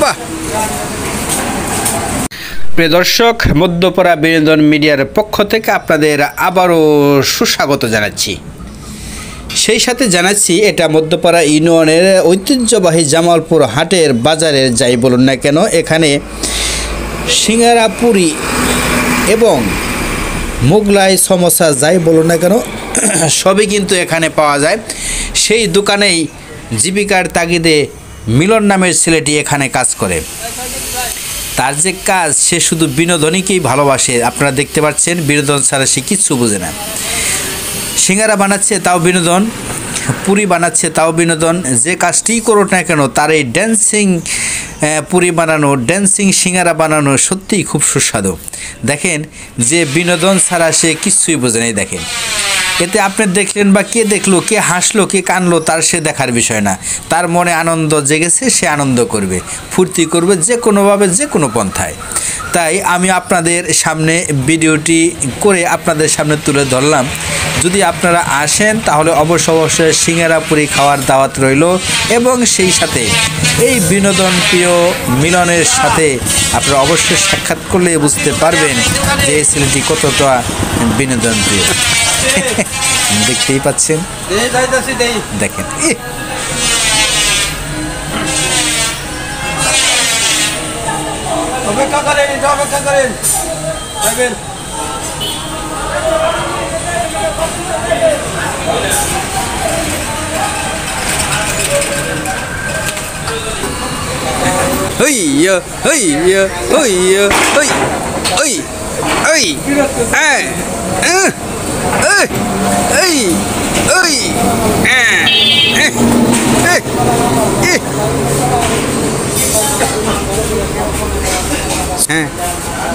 বাহ। প্রিয় দর্শক, মধ্যপাড়া বিনোদন মিডিয়ার পক্ষ থেকে আপনাদের আবারও সুস্বাগত জানাচ্ছি। সেই সাথে জানাচ্ছি এটা মধ্যপাড়া ইউনিয়নের ঐতিহ্যবাহী জামালপুর হাটের বাজারের যাই বলুন না কেন, এখানে সিঙ্গারা, পুরি এবং মোগলাই, সমোসা যাই বলুন না কেন সবই কিন্তু এখানে পাওয়া যায়। সেই দোকানেই জীবিকার তাগিদে মিলন নামের ছেলেটি এখানে কাজ করে। তার যে কাজ, সে শুধু বিনোদনীকেই ভালোবাসে। আপনারা দেখতে পাচ্ছেন, বিনোদন ছাড়া সে কিচ্ছু বোঝে না। সিঙ্গারা বানাচ্ছে তাও বিনোদন, পুরি বানাচ্ছে তাও বিনোদন। যে কাজটিই করুক না কেন, তার এই ড্যান্সিং পুরি বানানো, ড্যান্সিং সিঙ্গারা বানানো সত্যিই খুব সুস্বাদু। দেখেন, যে বিনোদন ছাড়া সে কিচ্ছুই বোঝে নাই। দেখেন, এতে আপনি দেখলেন বা কে দেখলো, কে হাসলো, কে কানলো, তার সে দেখার বিষয় না। তার মনে আনন্দ জেগেছে, সে আনন্দ করবে, ফুর্তি করবে, যে কোনোভাবে, যে কোনো পন্থায়। তাই আমি আপনাদের সামনে ভিডিওটি করে আপনাদের সামনে তুলে ধরলাম। যদি আপনারা আসেন তাহলে অবশ্যই সিঙ্গারা পুরি খাওয়ার দাওয়াত রইল, এবং সেই সাথে এই বিনোদন প্রিয় মিলনের সাথে আপনারা অবশ্যই সাক্ষাৎ করলে বুঝতে পারবেন যে এই ছেলেটি কতটা বিনোদন প্রিয়। দেখতেই পাচ্ছেন, দেখেন। অপেক্ষা করেন, অপেক্ষা করেন।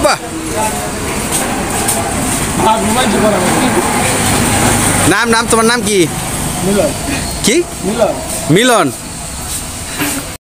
বাহ। নাম তোমার নাম কি? মিলন। কি? মিলন। মিলন।